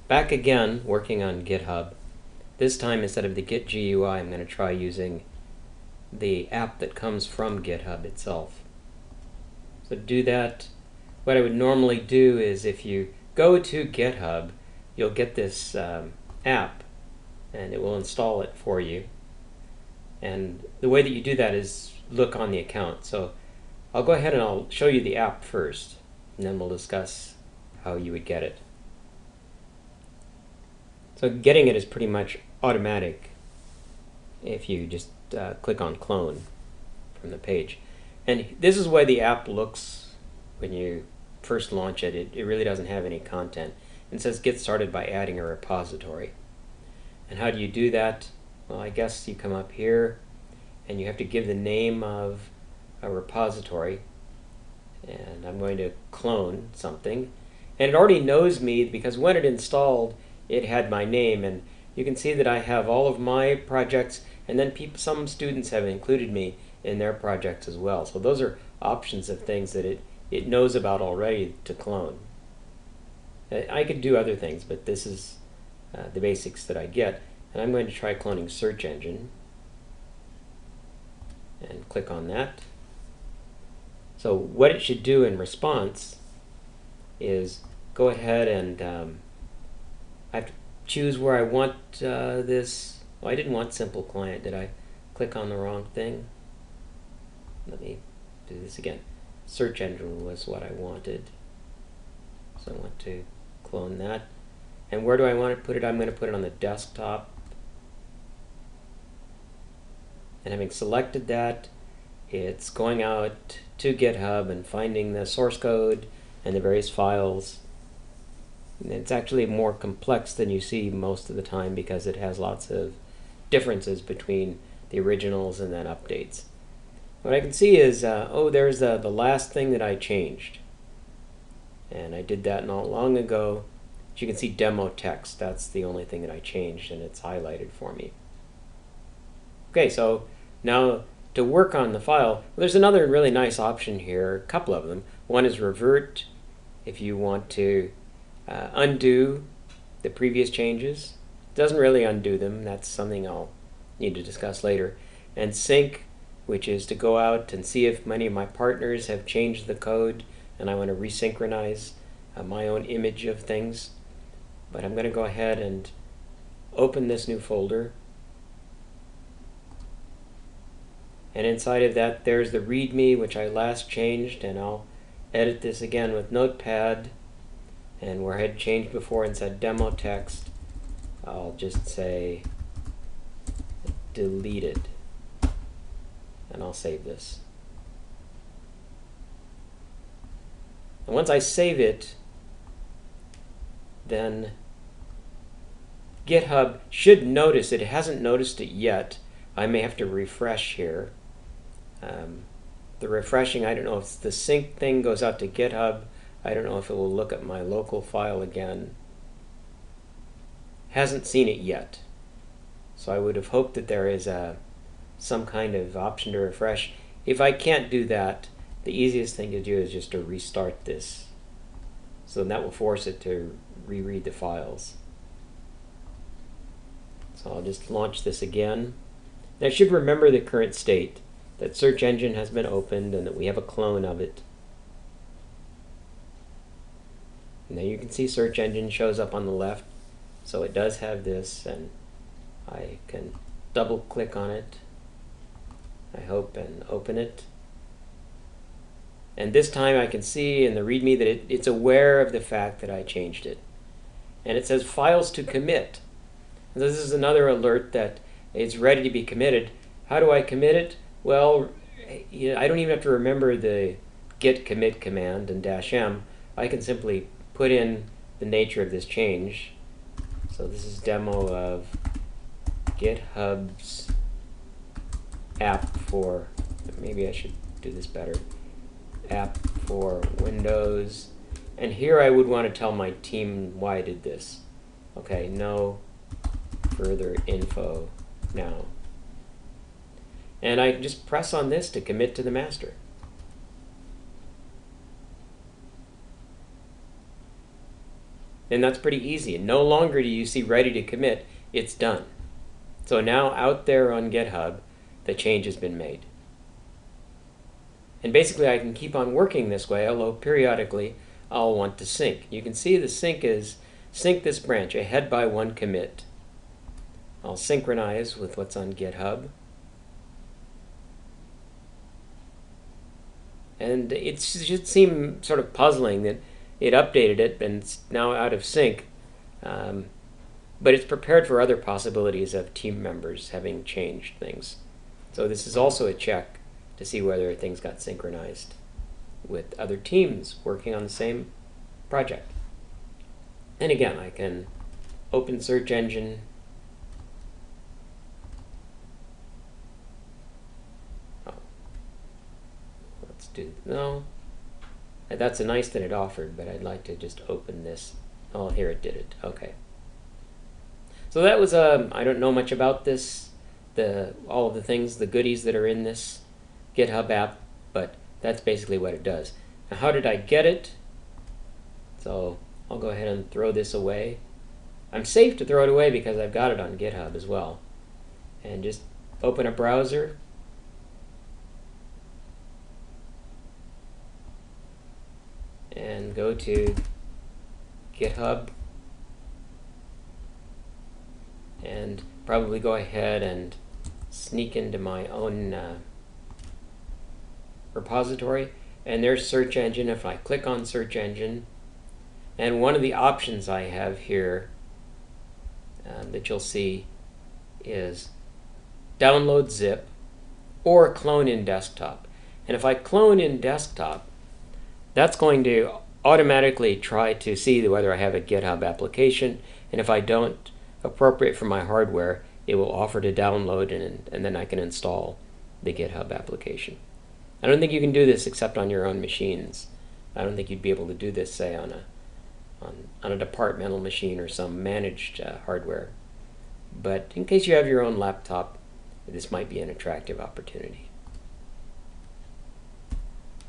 Back again, working on GitHub. This time, instead of the Git GUI, I'm going to try using the app that comes from GitHub itself. So to do that, what I would normally do is if you go to GitHub, you'll get this app, and it will install it for you. And the way that you do that is look on the account. So I'll go ahead and I'll show you the app first, and then we'll discuss how you would get it. So getting it is pretty much automatic if you just click on clone from the page. And this is the way the app looks when you first launch it. It really doesn't have any content. It says get started by adding a repository. And how do you do that? Well, I guess you come up here and you have to give the name of a repository. And I'm going to clone something. And it already knows me because when it installed, it had my name. And you can see that I have all of my projects, and then some students have included me in their projects as well. So those are options of things that it knows about already to clone. I could do other things, but this is the basics that I get. And I'm going to try cloning search engine and click on that. So what it should do in response is go ahead and I have to choose where I want this. Oh, I didn't want simple client. Did I click on the wrong thing? Let me do this again. Search engine was what I wanted. So I want to clone that. And where do I want to put it? I'm going to put it on the desktop. And having selected that, it's going out to GitHub and finding the source code and the various files. And it's actually more complex than you see most of the time because it has lots of differences between the originals and then updates. What I can see is, oh, there's the last thing that I changed. And I did that not long ago. As you can see, demo text. That's the only thing that I changed, and it's highlighted for me. Okay, so now to work on the file, well, there's another really nice option here, a couple of them. One is revert, if you want to undo the previous changes. It doesn't really undo them. That's something I'll need to discuss later. And sync, which is to go out and see if many of my partners have changed the code and I want to resynchronize my own image of things. But I'm going to go ahead and open this new folder. And inside of that, there's the README, which I last changed, and I'll edit this again with Notepad. And where I had changed before and said demo text, I'll just say deleted. And I'll save this. And once I save it, then GitHub should notice it. It hasn't noticed it yet. I may have to refresh here. The refreshing, I don't know if the sync thing goes out to GitHub. I don't know if it will look at my local file again. Hasn't seen it yet. So I would have hoped that there is some kind of option to refresh. If I can't do that, the easiest thing to do is just to restart this. So that will force it to reread the files. So I'll just launch this again. Now I should remember the current state, that search engine has been opened and that we have a clone of it. Now you can see search engine shows up on the left, so it does have this, and I can double click on it, I hope, and open it. And this time I can see in the README that it's aware of the fact that I changed it. And it says files to commit. And this is another alert that it's ready to be committed. How do I commit it? Well, I don't even have to remember the git commit command and -m. I can simply put in the nature of this change. So this is demo of GitHub's app for, maybe I should do this better, app for Windows. And here I would want to tell my team why I did this. Okay, no further info now. And I just press on this to commit to the master. then that's pretty easy. No longer do you see ready to commit, it's done. So now out there on GitHub, the change has been made. And basically I can keep on working this way, although periodically I'll want to sync. You can see the sync is sync this branch ahead by one commit. I'll synchronize with what's on GitHub. And it should seem sort of puzzling that it updated it and it's now out of sync. But it's prepared for other possibilities of team members having changed things. So this is also a check to see whether things got synchronized with other teams working on the same project. And again, I can open search engine. No, that's a nice that it offered, but I'd like to just open this. Oh, here it did it. Okay. So that was I don't know much about this, all of the things, the goodies that are in this GitHub app, but that's basically what it does. Now, how did I get it? So I'll go ahead and throw this away. I'm safe to throw it away because I've got it on GitHub as well. And just open a browser. And go to GitHub and probably go ahead and sneak into my own repository. And there's search engine. If I click on search engine, and one of the options I have here that you'll see is download zip or clone in desktop. And if I clone in desktop, that's going to automatically try to see whether I have a GitHub application, and if I don't, appropriate for my hardware, it will offer to download and then I can install the GitHub application. I don't think you can do this except on your own machines. I don't think you'd be able to do this, say, on a departmental machine or some managed hardware. But in case you have your own laptop, this might be an attractive opportunity.